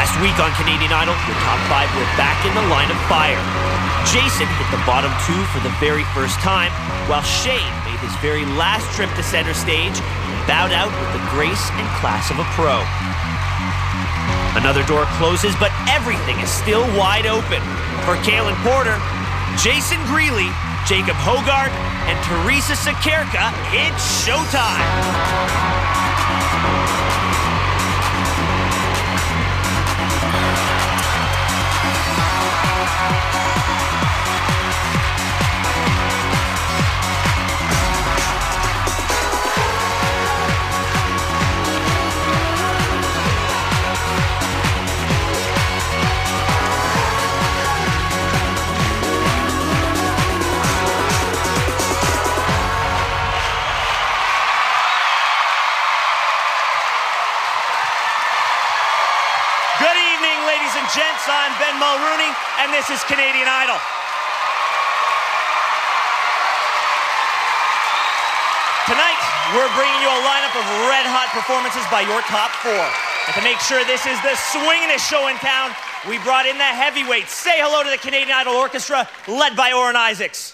Last week on Canadian Idol, the top 5 were back in the line of fire. Jason hit the bottom 2 for the very first time, while Shane made his very last trip to center stage and bowed out with the grace and class of a pro. Another door closes, but everything is still wide open. For Kaylin Porter, Jason Greeley, Jacob Hogarth, and Teresa Sakerka, it's showtime! Gents, I'm Ben Mulrooney, and this is Canadian Idol. Tonight, we're bringing you a lineup of red-hot performances by your top 4. And to make sure this is the swingin'est show in town, we brought in the heavyweights. Say hello to the Canadian Idol Orchestra, led by Oren Isaacs.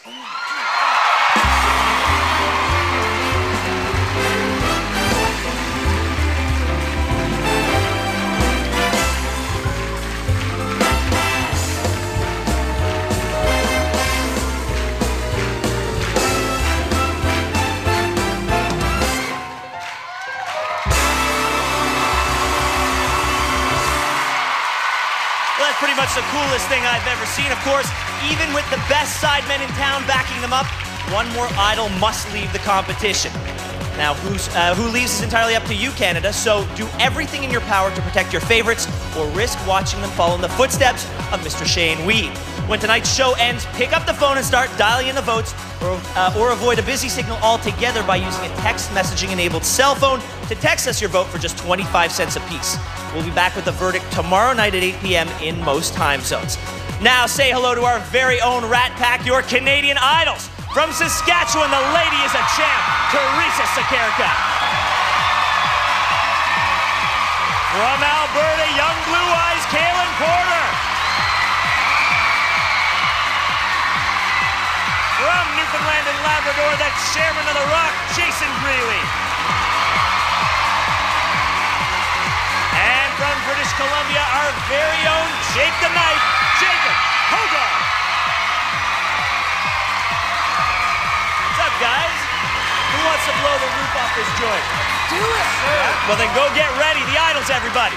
Pretty much the coolest thing I've ever seen. Of course, even with the best sidemen in town backing them up, one more idol must leave the competition. Now, who leaves is entirely up to you, Canada, so do everything in your power to protect your favorites or risk watching them follow in the footsteps of Mr. Shane Weed. When tonight's show ends, pick up the phone and start dialing in the votes, or avoid a busy signal altogether by using a text messaging-enabled cell phone to text us your vote for just 25 cents apiece. We'll be back with the verdict tomorrow night at 8 p.m. in most time zones. Now say hello to our very own Rat Pack, your Canadian Idols. From Saskatchewan, the lady is a champ, Teresa Sakerka. From Alberta, young blue eyes, Kaylin Porter. From Newfoundland and Labrador, the chairman of the Rock, Jason Greeley. And from British Columbia, our very own Jake the Knife, Jacob Hogarth. What's up, guys? Who wants to blow the roof off this joint? Do it, sir. Well, then go get ready. The Idols, everybody.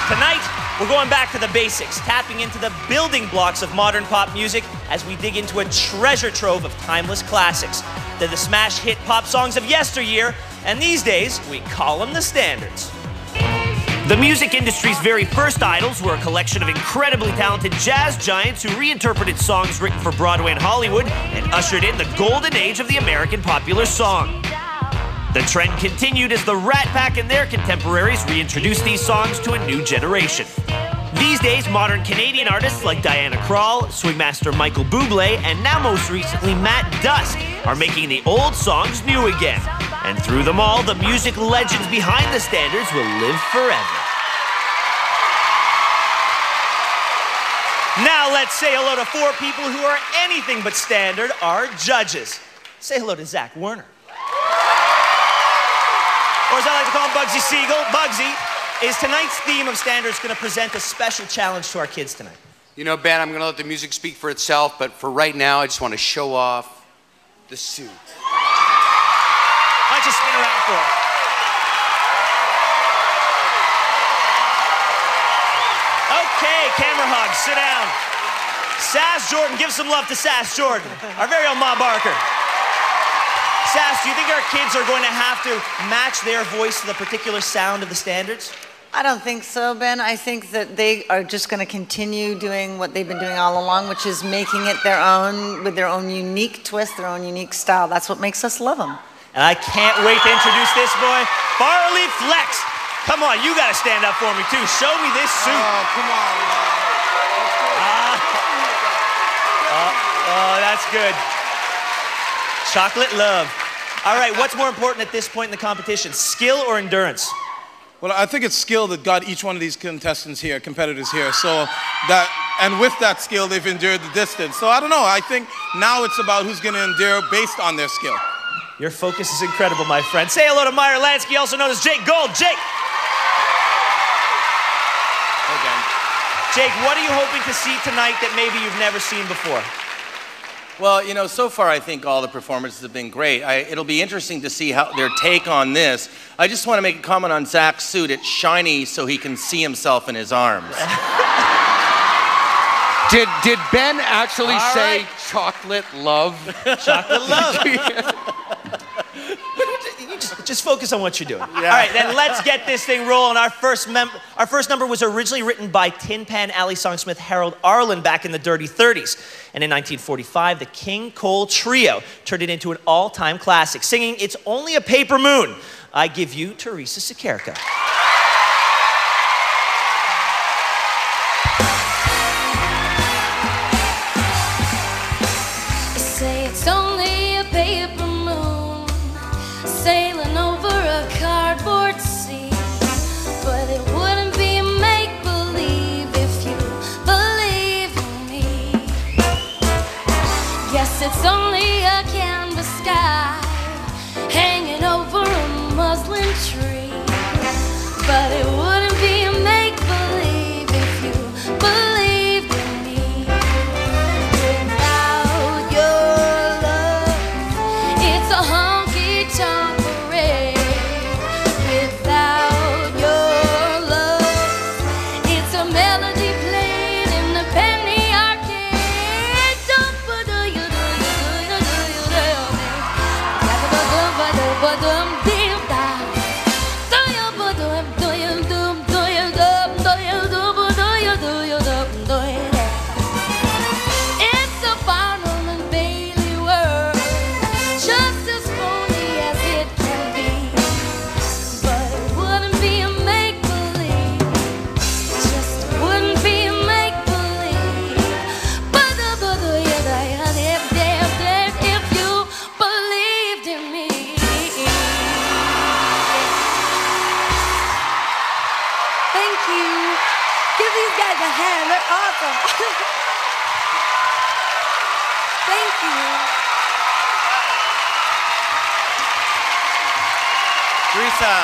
Tonight, we're going back to the basics, tapping into the building blocks of modern pop music as we dig into a treasure trove of timeless classics. They're the smash hit pop songs of yesteryear, and these days, we call them the standards. The music industry's very first idols were a collection of incredibly talented jazz giants who reinterpreted songs written for Broadway and Hollywood and ushered in the golden age of the American popular song. The trend continued as the Rat Pack and their contemporaries reintroduced these songs to a new generation. These days, modern Canadian artists like Diana Krall, swingmaster Michael Bublé, and now most recently Matt Dusk are making the old songs new again. And through them all, the music legends behind the standards will live forever. Now let's say hello to 4 people who are anything but standard, our judges. Say hello to Zach Werner. Or as I like to call him, Bugsy Siegel. Bugsy, is tonight's theme of standards going to present a special challenge to our kids tonight? You know, Ben, I'm going to let the music speak for itself, but for right now, I just want to show off the suit. Why don't you spin around for it? Okay, camera hog, sit down. Sass Jordan, give some love to Sass Jordan, our very own Ma Barker. Sass, do you think our kids are going to have to match their voice to the particular sound of the standards? I don't think so, Ben. I think that they are just going to continue doing what they've been doing all along, which is making it their own, with their own unique twist, their own unique style. That's what makes us love them. And I can't wait to introduce this boy, Farley Flex. Come on, you got to stand up for me, too. Show me this suit. Oh, come on. Oh, that's good. Chocolate love. All right, what's more important at this point in the competition, skill or endurance? Well, I think it's skill that got each one of these contestants here, competitors here. So that, and with that skill, they've endured the distance. So I don't know. I think now it's about who's going to endure based on their skill. Your focus is incredible, my friend. Say hello to Meyer Lansky, also known as Jake Gold. Jake. Hey, Ben. Jake, what are you hoping to see tonight that maybe you've never seen before? Well, you know, so far I think all the performances have been great. It'll be interesting to see how their take on this. I just want to make a comment on Zach's suit. It's shiny so he can see himself in his arms. Did Ben actually say chocolate love? Chocolate love. Just focus on what you're doing. Yeah. All right, then let's get this thing rolling. Our first number was originally written by Tin Pan Alley songsmith Harold Arlen back in the Dirty 30s. And in 1945, the King Cole Trio turned it into an all-time classic, singing It's Only a Paper Moon. I give you Teresa Sekerka. Say it's only a paper moon sailing over a cardboard sea, but it wouldn't be make-believe if you believe in me. Yes, it's only a canvas sky hanging over a muslin tree, but it wouldn't be make-believe if you believed in me. Without your love, it's a honky-tonk parade. Without your love, it's a melody played in the penny arcade. It's a Barnum and Bailey world, just as phony as it can be, but it wouldn't be a make-believe, just wouldn't be a make-believe. If you believed in me. Thank you. Give these guys a hand. They're awesome. Thank you. Teresa,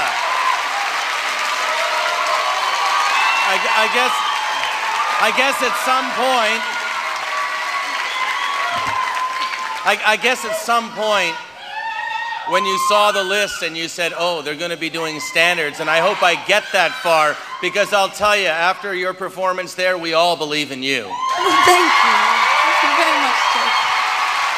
I guess at some point, I guess at some point, when you saw the list and you said, oh, they're going to be doing standards, and I hope I get that far, because I'll tell you, after your performance there, we all believe in you. Thank you. Thank you very much, Jake.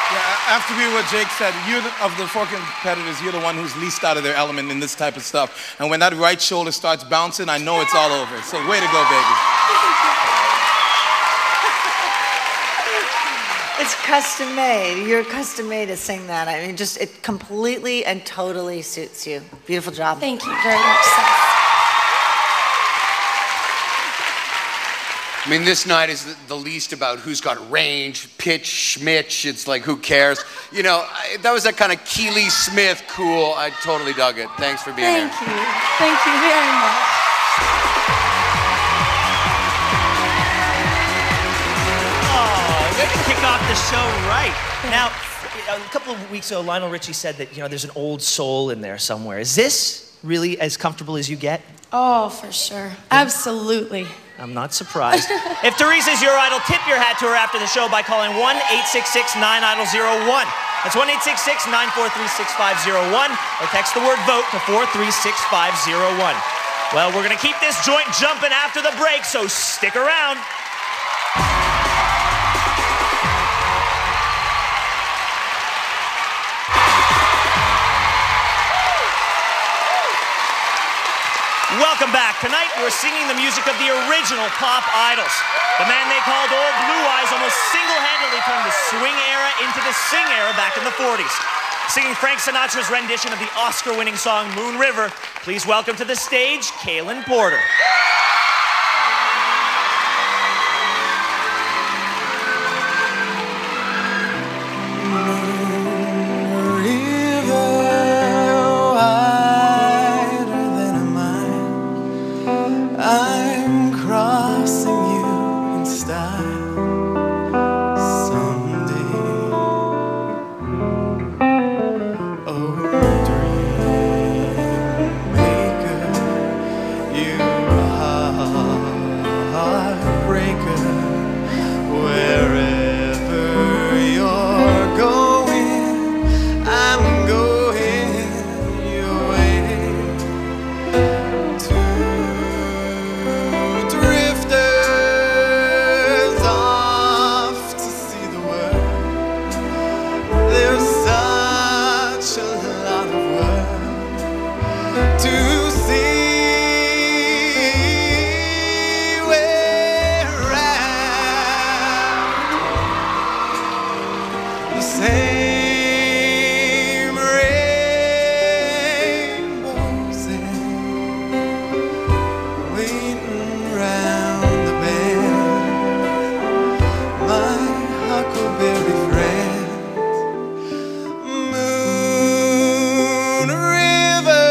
Yeah, after me what Jake said, of the four competitors, you're the one who's least out of their element in this type of stuff. And when that right shoulder starts bouncing, I know it's all over. So way to go, baby. It's custom made. You're custom made to sing that. I mean, just it completely and totally suits you. Beautiful job. Thank you very much, sir. I mean, this night is the least about who's got range, pitch, schmitch. It's like, who cares? You know, that was that kind of Keely Smith cool. I totally dug it. Thanks for being here. Thank you. Thank you very much. Way to kick off the show right. Now, a couple of weeks ago, Lionel Richie said that, there's an old soul in there somewhere. Is this really as comfortable as you get? Oh, for sure. Absolutely. I'm not surprised. If Teresa's your idol, tip your hat to her after the show by calling 1-866-9-IDOL-01. That's 1-866-943-6501, or text the word VOTE to 436-501. Well, we're going to keep this joint jumping after the break, so stick around. Welcome back. Tonight, we're singing the music of the original pop idols. The man they called Old Blue Eyes almost single-handedly turned the swing era into the sing era back in the 40s. Singing Frank Sinatra's rendition of the Oscar-winning song Moon River, please welcome to the stage, Kaylin Porter. River same rainbows waiting round the bend. My huckleberry friend, Moon River.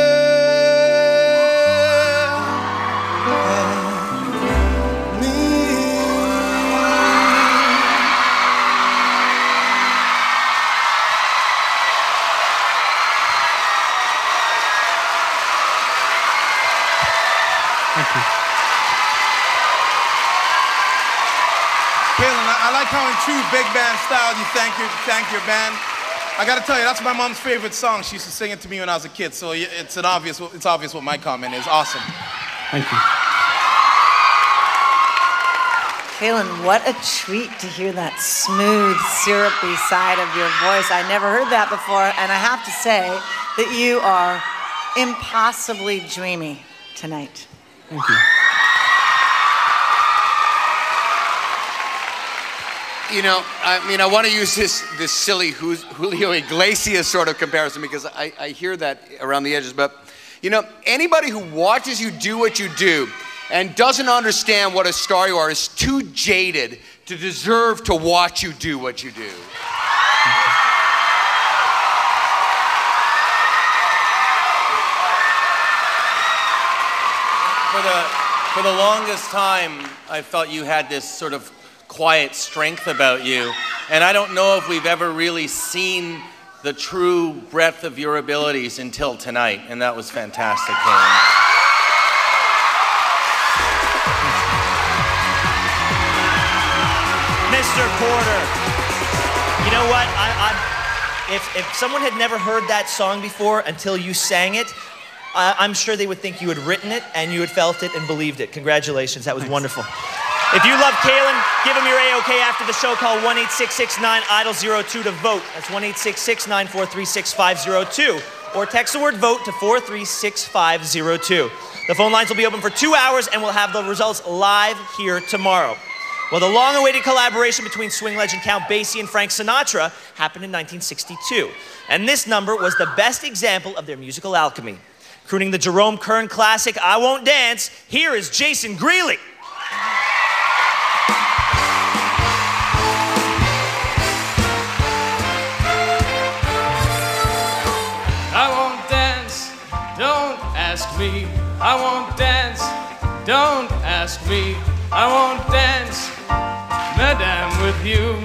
Thank you. Kaylin, I like how in true big band style you thank your band. I gotta tell you, that's my mom's favorite song. She used to sing it to me when I was a kid, so it's obvious what my comment is. Awesome. Thank you. Kaylin, what a treat to hear that smooth, syrupy side of your voice. I never heard that before, and I have to say that you are impossibly dreamy tonight. Thank you. You know, I mean, I want to use this silly Julio Iglesias sort of comparison because I hear that around the edges. But, you know, anybody who watches you do what you do and doesn't understand what a star you are is too jaded to deserve to watch you do what you do. For the longest time, I felt you had this sort of quiet strength about you. And I don't know if we've ever really seen the true breadth of your abilities until tonight. And that was fantastic, Kaylin. Mr. Porter, you know what? If someone had never heard that song before until you sang it, I'm sure they would think you had written it and you had felt it and believed it. Congratulations, that was wonderful. If you love Kaylin, give him your A-OK after the show. Call 1-866-9-IDOL-02 to vote. That's 1-866-943-6502. Or text the word VOTE to 436-502. The phone lines will be open for 2 hours and we'll have the results live here tomorrow. Well, the long-awaited collaboration between swing legend Count Basie and Frank Sinatra happened in 1962. And this number was the best example of their musical alchemy. Crooning the Jerome Kern classic, I Won't Dance, here is Jason Greeley. I won't dance, don't ask me. I won't dance, don't ask me. I won't dance, madame, with you.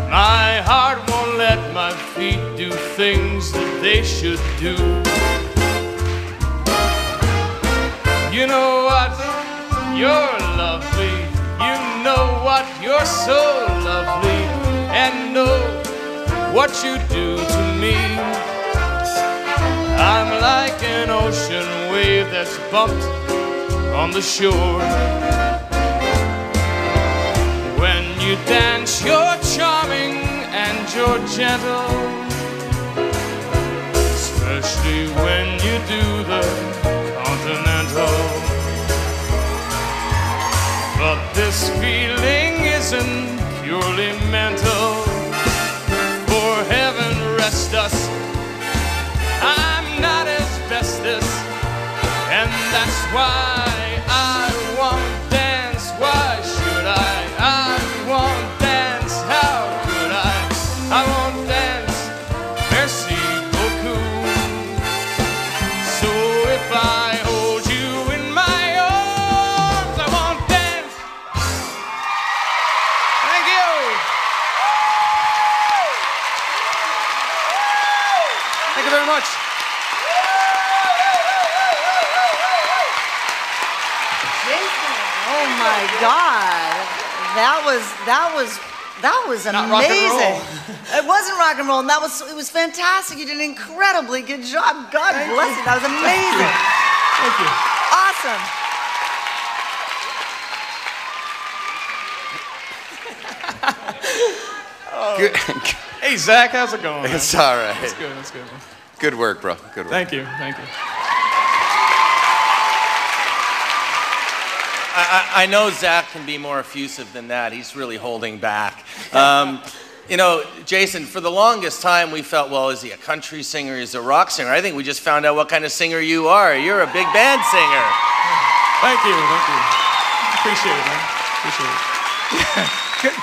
My heart won't let my feet do things that they should do. You know what? You're lovely. You know what? You're so lovely. And know what you do to me. I'm like an ocean wave that's bumped on the shore. When you dance, you're charming and you're gentle, especially when you do the continental. But this feeling isn't purely mental. For heaven rest us, I'm not asbestos, and that's why I won't dance. Why should I? I won't dance. How could I? I won't dance. Merci beaucoup. So if I hold you in my arms, I won't dance. Thank you. Thank you very much. Oh my God, that was amazing. It wasn't rock and roll, and it was fantastic. You did an incredibly good job. God bless you. That was amazing. Awesome. Hey, Zach, how's it going? It's all right. That's good. That's good. Good work, bro. Good work. Thank you. Thank you. I know Zach can be more effusive than that. He's really holding back. You know, Jason, for the longest time we felt, well, is he a country singer? Is he a rock singer? I think we just found out what kind of singer you are. You're a big band singer. Thank you. Appreciate it, man. Appreciate it.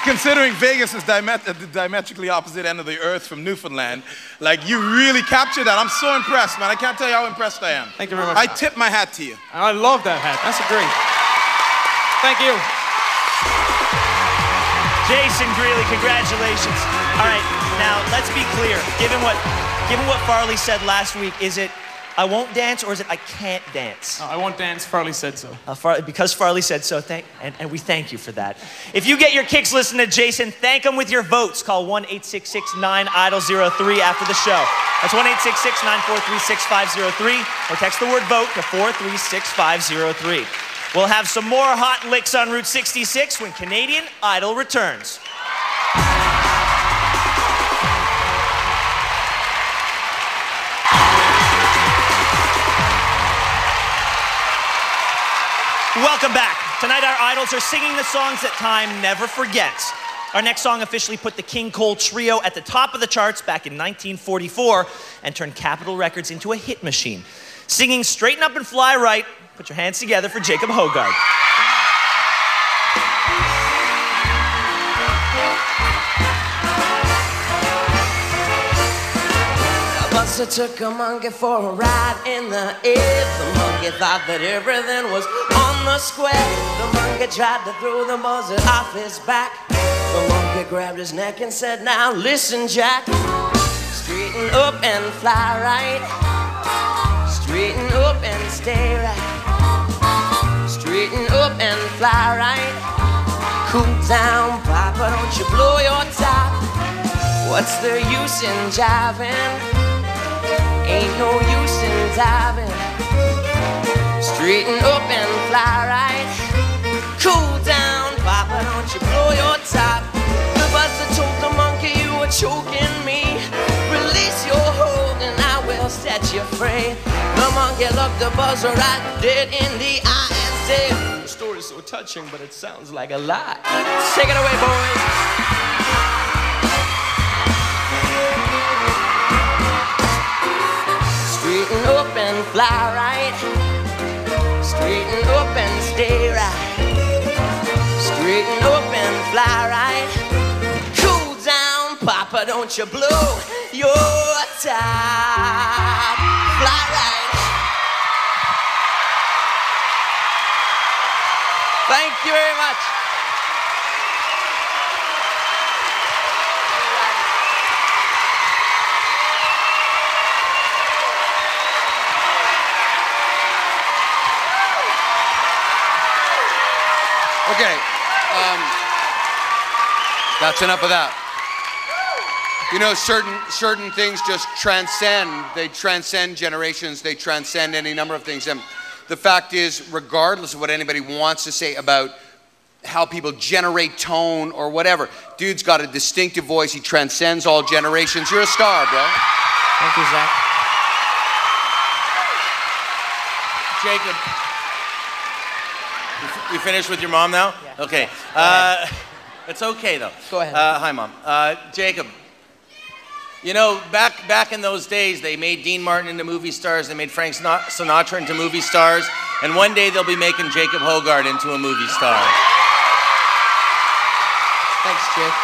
Considering Vegas is the diametrically opposite end of the earth from Newfoundland, like you really captured that. I'm so impressed, man. I can't tell you how impressed I am. Thank you very much. I tip my hat to you. I love that hat. That's a great. Thank you. Jason Greeley, congratulations. All right, now let's be clear. Given what Farley said last week, is it I won't dance or is it I can't dance? I won't dance. Farley said so. Because Farley said so, and we thank you for that. If you get your kicks listening to Jason, thank him with your votes. Call 1-866-9-IDOL-03 after the show. That's 1-866-943-6503, or text the word VOTE to 436-503. We'll have some more hot licks on Route 66 when Canadian Idol returns. Welcome back. Tonight our idols are singing the songs that time never forgets. Our next song officially put the King Cole Trio at the top of the charts back in 1944 and turned Capitol Records into a hit machine. Singing Straighten Up and Fly Right, put your hands together for Jacob Hogarth. Buster took a monkey for a ride in the air. The monkey thought that everything was on the square. The monkey tried to throw the buzzer off his back. The monkey grabbed his neck and said, now listen, Jack. Straighten up and fly right. Straighten up and stay right. Straighten up and fly right. Cool down, Papa, don't you blow your top. What's the use in jiving? Ain't no use in diving. Straighten up and fly right. Cool down, Papa, don't you blow your top. The buster told the monkey, you were choking me. Release your hold and I will set you free. The monkey looked the buzzer right dead in the eye and said, the story's so touching, but it sounds like a lie. Take it away, boys. Straighten up and fly right. Straighten up and stay right. Straighten up and fly right. Cool down, Papa, don't you blow your top. Fly right. Thank you very much. Okay, that's enough of that. You know, certain things just transcend. They transcend generations. They transcend any number of things. And the fact is, regardless of what anybody wants to say about how people generate tone or whatever, dude's got a distinctive voice. He transcends all generations. You're a star, bro. Thank you, Zach. Jacob, you finished with your mom now? Yeah. Okay. It's okay, though. Go ahead. Hi, Mom. Jacob, you know, back in those days, they made Dean Martin into movie stars. They made Frank Sinatra into movie stars. And one day, they'll be making Jacob Hogarth into a movie star. Thanks, Jake.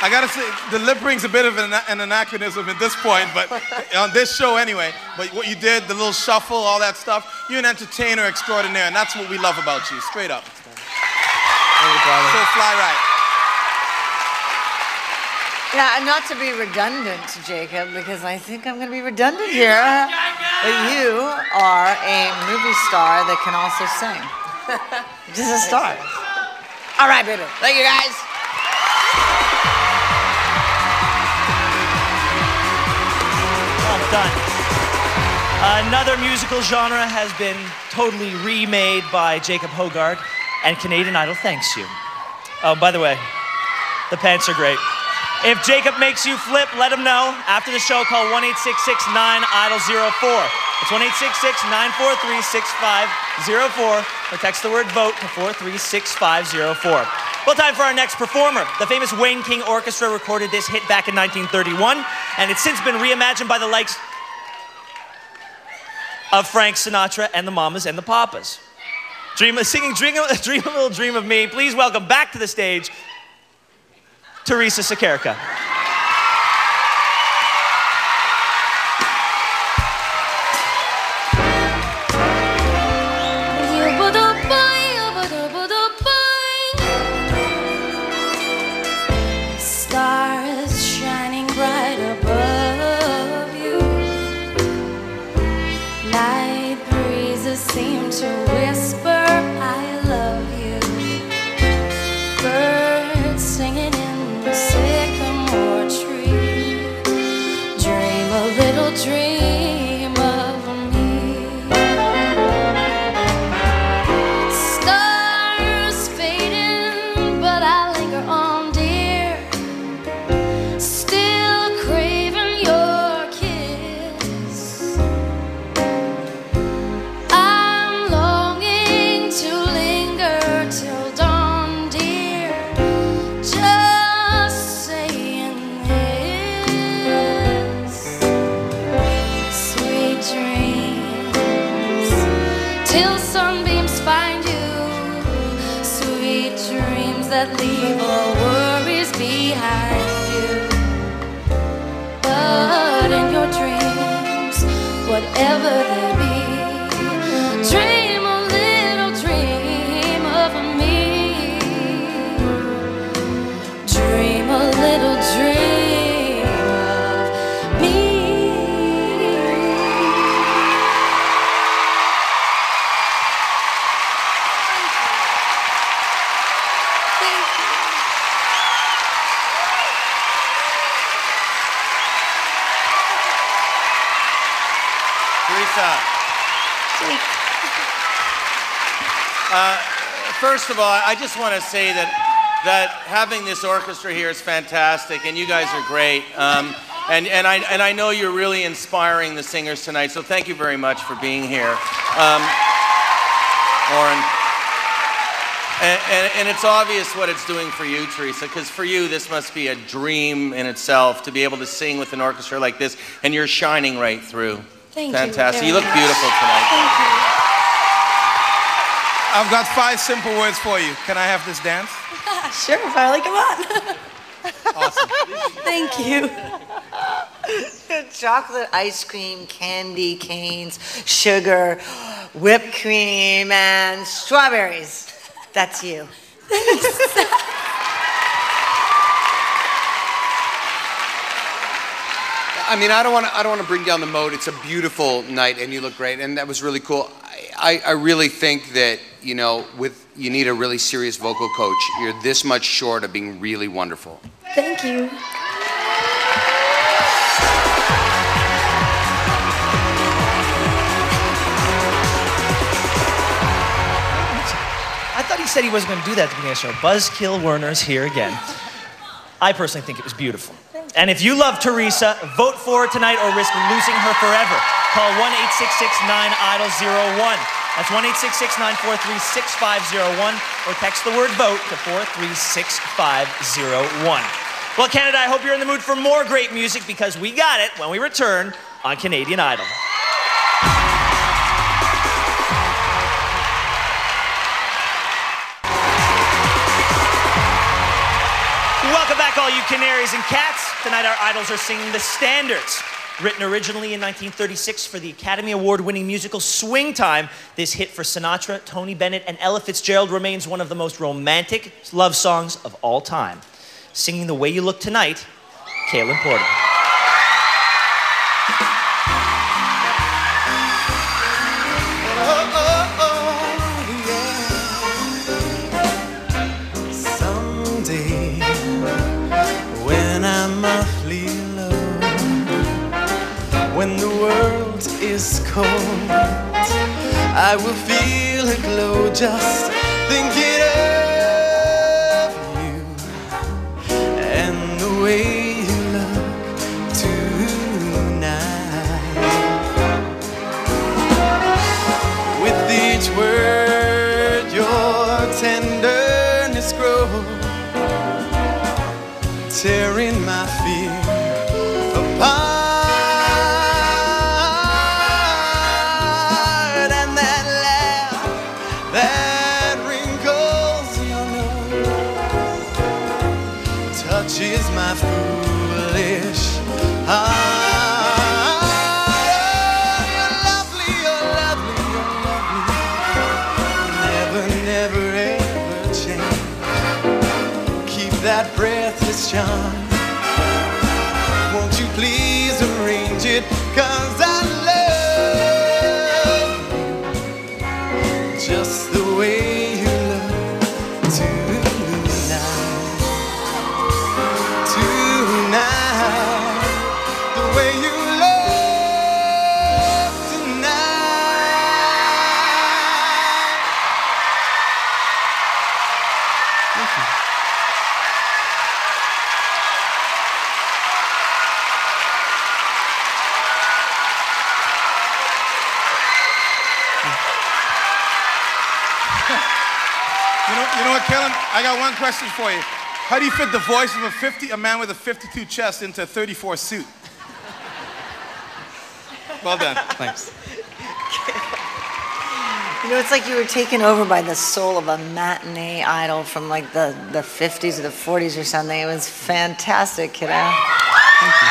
I gotta say, the lip ring's a bit of an anachronism at this point, but on this show anyway. But what you did, the little shuffle, all that stuff, you're an entertainer extraordinaire, and that's what we love about you, straight up. So fly right. Yeah, and not to be redundant, Jacob, because I think I'm going to be redundant here. But you are a movie star that can also sing. Just a star. All right, baby. Thank you, guys. Well done. Another musical genre has been totally remade by Jacob Hogarth, and Canadian Idol thanks you. Oh, by the way, the pants are great. If Jacob makes you flip, let him know. After the show, call 1-866-9-IDOL-04. It's 1-866-943-6504, or text the word VOTE to 436-504. Well, time for our next performer. The famous Wayne King Orchestra recorded this hit back in 1931, and it's since been reimagined by the likes of Frank Sinatra and the Mamas and the Papas. Singing Dream a Little Dream of Me. Please welcome back to the stage, Teresa Sekerka. Stars shining bright above you. Night breezes seem to whisper, I love you. Birds singing in the sycamore tree. Dream a little dream of me. Stars fading, but I linger on, dear. Still craving your kiss. I'm longing to linger till dawn, dear. Just saying this. Sweet dreams till sunbeams find you. Sweet dreams that leave all worries behind you. But in your dreams, whatever they be, dream a little dream of me. Dream a little dream of me. Teresa. First of all, I just want to say that having this orchestra here is fantastic, and you guys are great. And I know you're really inspiring the singers tonight, so thank you very much for being here, Lauren. And it's obvious what it's doing for you, Teresa, because for you this must be a dream in itself to be able to sing with an orchestra like this, and you're shining right through. Thank Fantastic. you. You look beautiful tonight. Thank you. I've got 5 simple words for you. Can I have this dance? Sure, Farley, come on. Awesome. Thank you. Chocolate ice cream, candy canes, sugar, whipped cream, and strawberries. That's you. I mean, I don't want to bring down the mood. It's a beautiful night, and you look great, and that was really cool. I really think that, you know, you need a really serious vocal coach. You're this much short of being really wonderful. Thank you. I thought he said he wasn't going to do that at the beginning of the show. Buzzkill Werner's here again. I personally think it was beautiful. And if you love Teresa, vote for her tonight or risk losing her forever. Call 1-866-9-IDOL-01. That's 1-866-943-6501, or text the word VOTE to 436-501. Well, Canada, I hope you're in the mood for more great music, because we got it when we return on Canadian Idol. Welcome back, all you canaries and cats. Tonight our idols are singing the standards. Written originally in 1936 for the Academy Award-winning musical Swing Time, this hit for Sinatra, Tony Bennett, and Ella Fitzgerald remains one of the most romantic love songs of all time. Singing The Way You Look Tonight, Kaylin Porter. Someday, when I'm awfully low, when the world is cold, I will feel a glow just thinking of you and the way you look tonight. With each word your tenderness grows, tearing my fear apart. And that laugh that wrinkles your nose touches my foolish heart. You're lovely, you're lovely, you're lovely. Never, never, ever change. Keep that breathless charm. Won't you please arrange it? 'Cause I love you just the way you look tonight. Tonight, the way you look tonight. Thank you. You know what, Kellen? I got one question for you. How do you fit the voice of a man with a 52 chest into a 34 suit? Well done. Thanks. You know, it's like you were taken over by the soul of a matinee idol from like the 50s or the 40s or something. It was fantastic, kiddo. Thank you.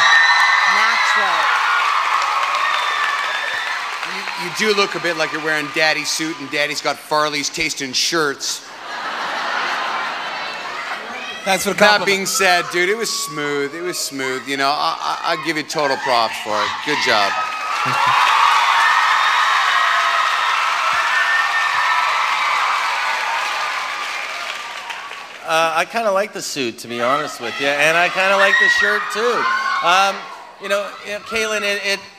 Natural. You do look a bit like you're wearing Daddy's suit and Daddy's got Farley's taste in shirts. Thanks for the That compliment. being said, dude, it was smooth. It was smooth. You know, I give you total props for it. Good job. I kind of like the suit, to be honest with you, and I kind of like the shirt too. You know, Kaylin,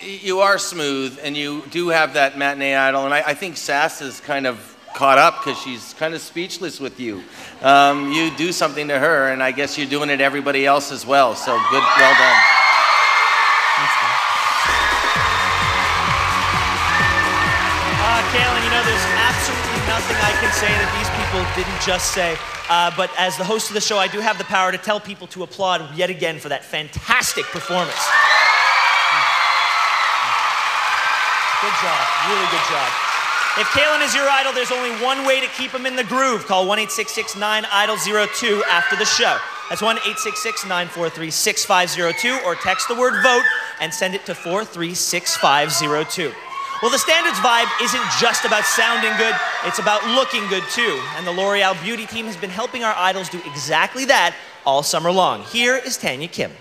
you are smooth, and you do have that matinee idol, and I think Sass is kind of caught up because she's kind of speechless with you. You do something to her, and I guess you're doing it to everybody else as well. So good, well done. Thanks, man. Kaylin, you know, there's absolutely nothing I can say that these people didn't just say. But as the host of the show, I do have the power to tell people to applaud yet again for that fantastic performance. Good job, really good job. If Kaylin is your idol, there's only one way to keep him in the groove. Call 1-866-9-IDOL-02 after the show. That's 1-866-943-6502, or text the word VOTE and send it to 436-502. Well, the Standards vibe isn't just about sounding good, it's about looking good too. And the L'Oreal Beauty team has been helping our idols do exactly that all summer long. Here is Tanya Kim.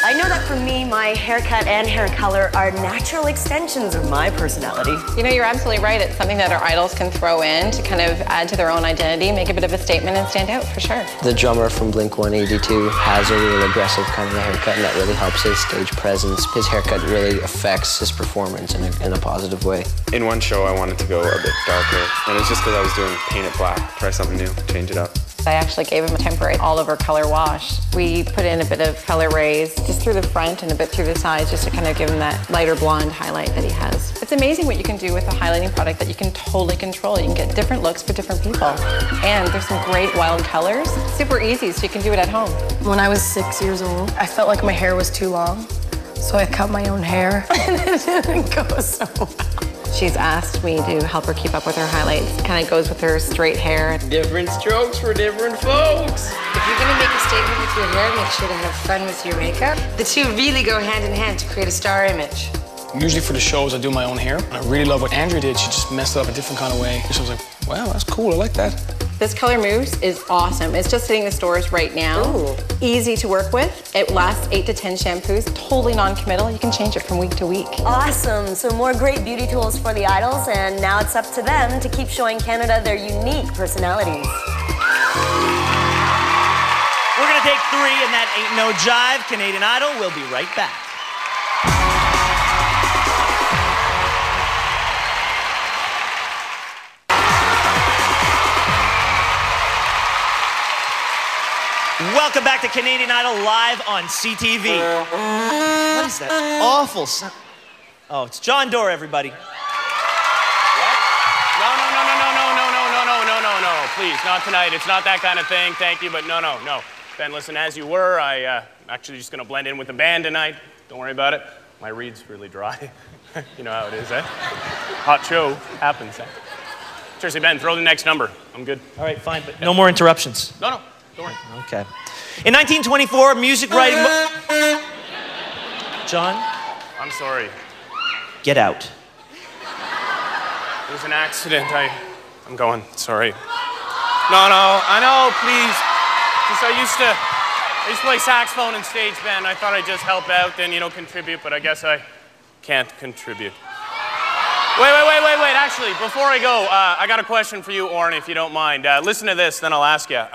I know that for me, my haircut and hair color are natural extensions of my personality. You know, you're absolutely right. It's something that our idols can throw in to kind of add to their own identity, make a bit of a statement, and stand out for sure. The drummer from Blink-182 has a really aggressive kind of a haircut, and that really helps his stage presence. His haircut really affects his performance in a positive way. In one show, I wanted to go a bit darker, and it's just because I was doing paint it black, try something new, change it up. I actually gave him a temporary all-over color wash. We put in a bit of color rays just through the front and a bit through the sides just to kind of give him that lighter blonde highlight that he has. It's amazing what you can do with a highlighting product that you can totally control. You can get different looks for different people. And there's some great wild colors. Super easy, so you can do it at home. When I was 6 years old, I felt like my hair was too long, so I cut my own hair, and it didn't go so well. She's asked me to help her keep up with her highlights. Kind of goes with her straight hair. Different strokes for different folks. If you're gonna make a statement with your hair, make sure to have fun with your makeup. The two really go hand in hand to create a star image. Usually for the shows, I do my own hair. I really love what Andrea did. She just messed it up a different kind of way. So I was like, wow, that's cool, I like that. This color mousse is awesome. It's just hitting the stores right now. Ooh. Easy to work with. It lasts 8 to 10 shampoos. Totally non-committal. You can change it from week to week. Awesome. So more great beauty tools for the idols, and now it's up to them to keep showing Canada their unique personalities. We're gonna take 3, and that ain't no jive. Canadian Idol, we'll be right back. Welcome back to Canadian Idol live on CTV. What is that awful sound? Oh, it's John Doerr, everybody. No. Please, not tonight. It's not that kind of thing. Thank you, but no. Ben, listen, as you were, I'm actually just going to blend in with the band tonight. Don't worry about it. My reed's really dry. You know how it is, eh? Hot show happens, eh? Seriously, Ben, throw the next number. I'm good. All right, fine, but no more interruptions. No, don't worry. Okay. In 1924, music writing... John? I'm sorry. Get out. It was an accident. I'm going. Sorry. No, I know, please. Just I used to play saxophone in stage band. I thought I'd just help out, then, contribute, but I guess I can't contribute. Wait. Actually, before I go, I got a question for you, Orrin, if you don't mind. Listen to this, then I'll ask you.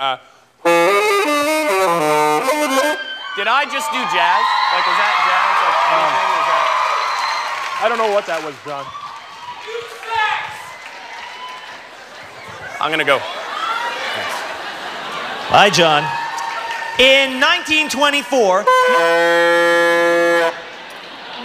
Did I just do jazz? Like, is that jazz? Like, anything? Is that... I don't know what that was, John. I'm gonna go. Bye, John. In 1924,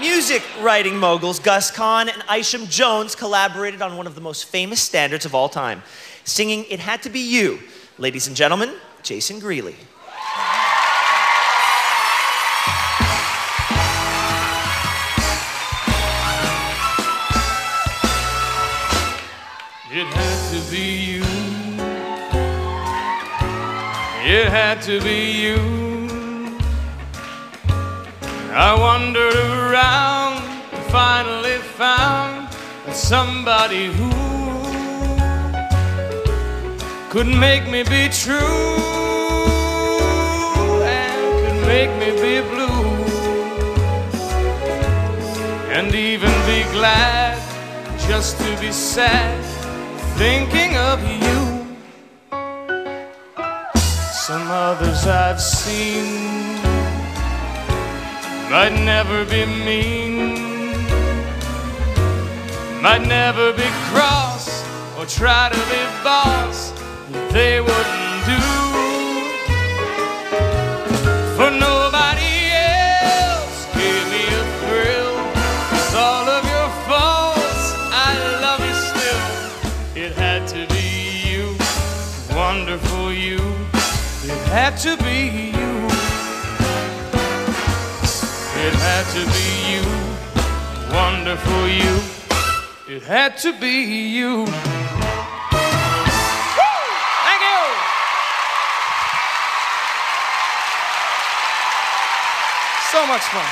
music writing moguls Gus Kahn and Isham Jones collaborated on one of the most famous standards of all time, singing It Had to Be You. Ladies and gentlemen, Jason Greeley. It had to be you. It had to be you. I wandered around and finally found somebody who could make me be true and could make me be blue and even be glad just to be sad thinking of you. Some others I've seen might never be mean, might never be cross or try to be boss. They wouldn't do for nobody else. Give me a thrill. With all of your faults, I love you still. It had to be you, wonderful you. It had to be you. It had to be you, wonderful you. It had to be you. Thank you. So much fun.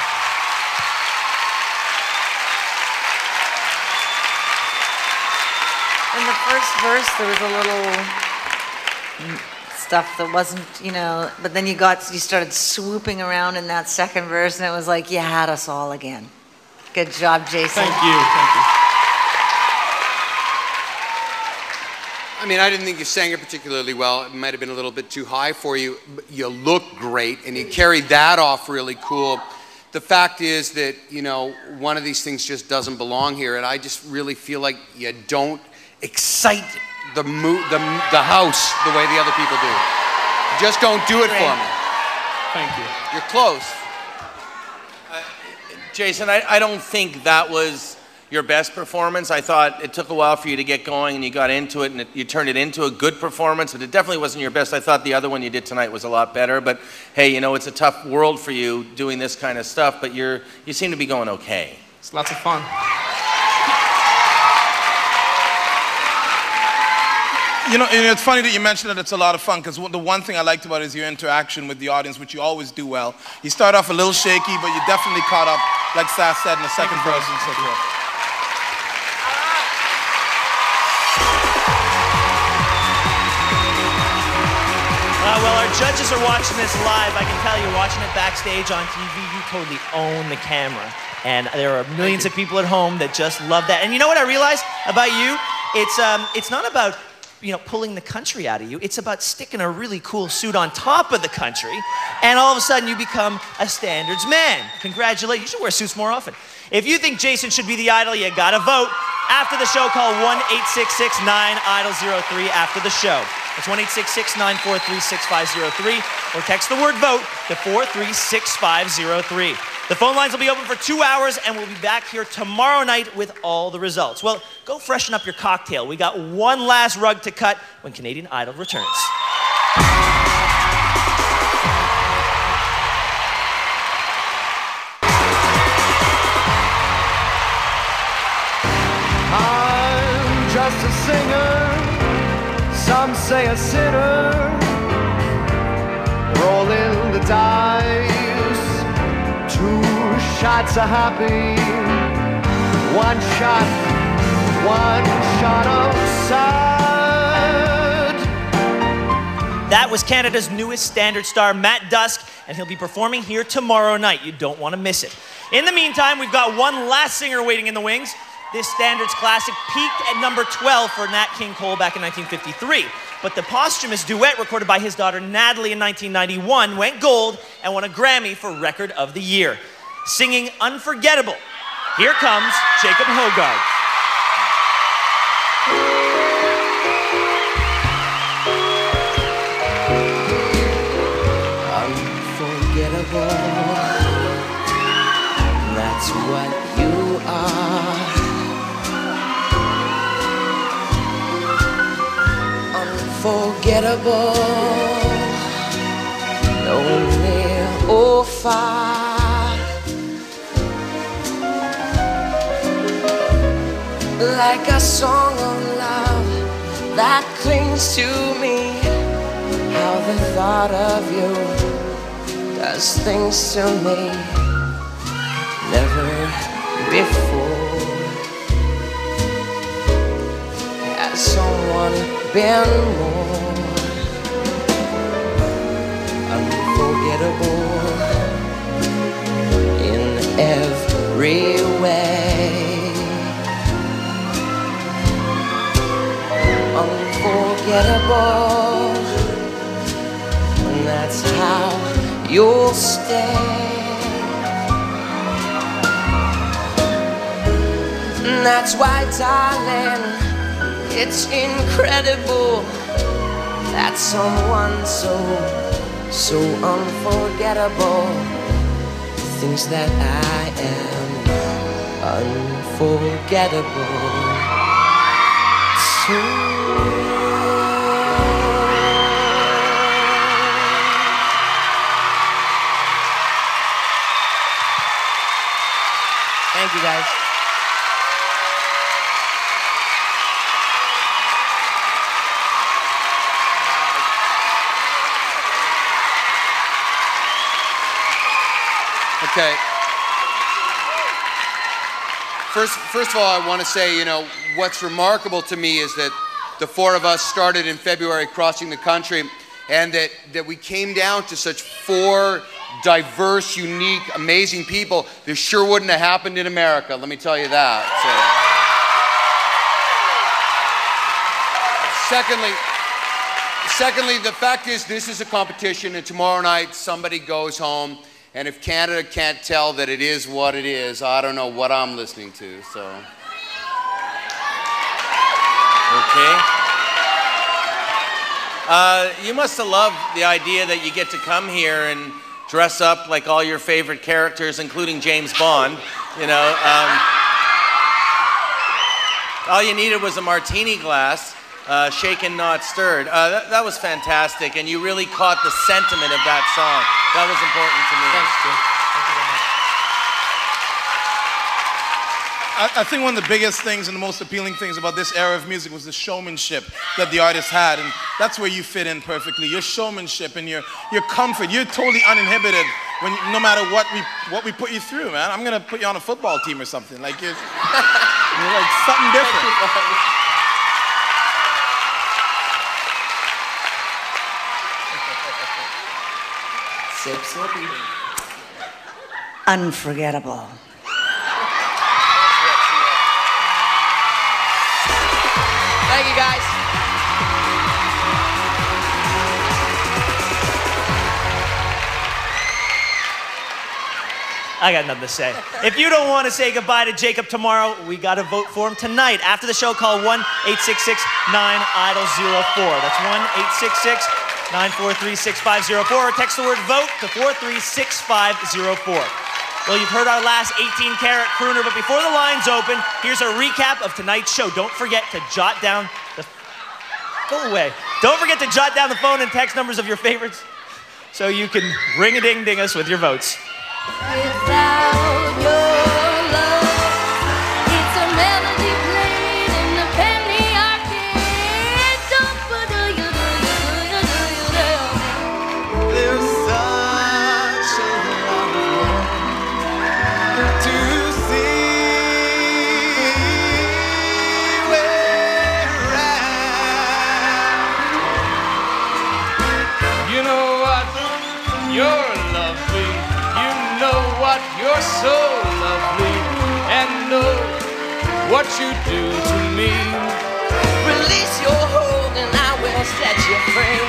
In the first verse, there was a little stuff that wasn't, but then you started swooping around in that second verse, and it was like you had us all again. Good job, Jason. Thank you. I mean, I didn't think you sang it particularly well. It might have been a little bit too high for you. But you look great, and you carried that off really cool. The fact is that, one of these things just doesn't belong here, and I just really feel like you don't excite the house the way the other people do. Just don't do it for me. Thank you. You're close. Jason, I don't think that was your best performance. I thought it took a while for you to get going and you got into it and you turned it into a good performance, but it definitely wasn't your best. I thought the other one you did tonight was a lot better, but hey, it's a tough world for you doing this kind of stuff, but you seem to be going okay. It's lots of fun. It's funny that you mentioned that it's a lot of fun, because the one thing I liked about it is your interaction with the audience, which you always do well. You start off a little shaky, but you definitely caught up, like Sass said, in the second verse and so forth. Well, our judges are watching this live. I can tell you're watching it backstage on TV. You totally own the camera. And there are millions of people at home that just love that. And you know what I realized about you? It's not about pulling the country out of you. It's about sticking a really cool suit on top of the country, and all of a sudden you become a standards man. Congratulations. You should wear suits more often. If you think Jason should be the idol, you gotta vote. After the show, call 1-866-9-IDOL-03 after the show. That's 1-866-943-6503, or text the word VOTE to 436-503. The phone lines will be open for 2 hours, and we'll be back here tomorrow night with all the results. Well, go freshen up your cocktail. We got one last rug to cut when Canadian Idol returns. nights are happy. One shot of sad. That was Canada's newest standard star, Matt Dusk, and he'll be performing here tomorrow night. You don't want to miss it. In the meantime, we've got one last singer waiting in the wings. This standards classic peaked at number 12 for Nat King Cole back in 1953. But the posthumous duet recorded by his daughter Natalie in 1991 went gold and won a Grammy for Record of the Year. Singing Unforgettable, here comes Jacob Hogarth. Unforgettable, that's what you are. Unforgettable, no near or far. Like a song of love that clings to me. How the thought of you does things to me. Never before has someone been more unforgettable in every way. Unforgettable, and that's how you'll stay. And that's why, darling, it's incredible that someone so unforgettable thinks that I am unforgettable too. Thank you, guys. Okay. First of all, I want to say, what's remarkable to me is that the four of us started in February crossing the country, and that we came down to such four diverse, unique, amazing people. This sure wouldn't have happened in America, let me tell you that. Secondly, the fact is this is a competition, and tomorrow night somebody goes home, and if Canada can't tell that it is what it is, I don't know what I'm listening to, so. Okay. You must have loved the idea that you get to come here and dress up like all your favorite characters, including James Bond. All you needed was a martini glass, shaken, not stirred. That was fantastic, and you really caught the sentiment of that song. That was important to me. Thanks, Jim. Thank you very much. I think one of the biggest things and the most appealing things about this era of music was the showmanship that the artist had, and that's where you fit in perfectly. Your showmanship and your comfort. You're totally uninhibited no matter what we put you through, man. I'm gonna put you on a football team or something. Like you're like something different. Unforgettable. Thank you, guys. I got nothing to say. If you don't want to say goodbye to Jacob tomorrow, we got to vote for him tonight. After the show, call 1-866-9-IDOL-04. That's 1-866-943-6504, or text the word VOTE to 436-504. Well, you've heard our last 18-karat crooner, but before the lines open, here's a recap of tonight's show. Don't forget to jot down the... Go away. Don't forget to jot down the phone and text numbers of your favorites so you can ring-a-ding-ding us with your votes. Without your love, it's a melody played in the penny arcade. Don't There's such a lot of love you're lovely. You know what, you're so lovely. And know what you do to me. Release your hold and I will set you free.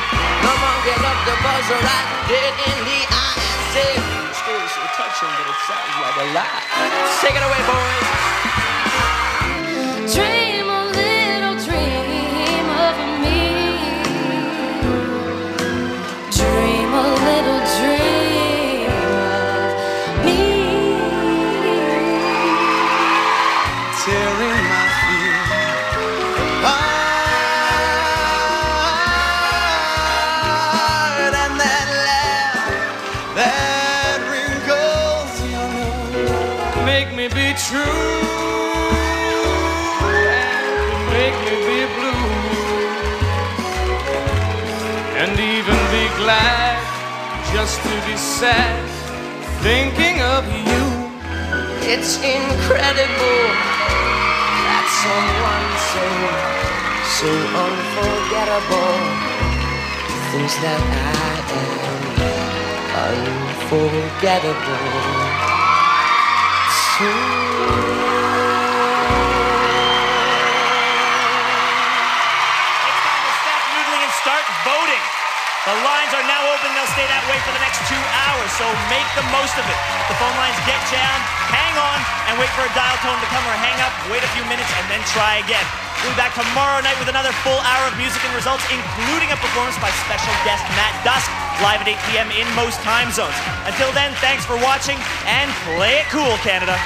The monkey loved the buzzer right dead in the eye and said, the story's so touching, but it sounds like a lie. Take it away, boys. Dream a little dream of me. Dream a little dream of me. Tearing my feet apart, and that laugh that wrinkles your nose. Make me be true and make me be blue, and even be glad just to be sad thinking of you. It's incredible that someone so unforgettable thinks that I am unforgettable. So It's time to stop noodling and start voting. The lines are now open. They'll stay that way for the next 2 hours, so make the most of it. The phone lines get jammed. Hang on and wait for a dial tone to come or hang up. Wait a few minutes and then try again. We'll be back tomorrow night with another full hour of music and results, including a performance by special guest Matt Dusk, live at 8 p.m. in most time zones. Until then, thanks for watching and play it cool, Canada.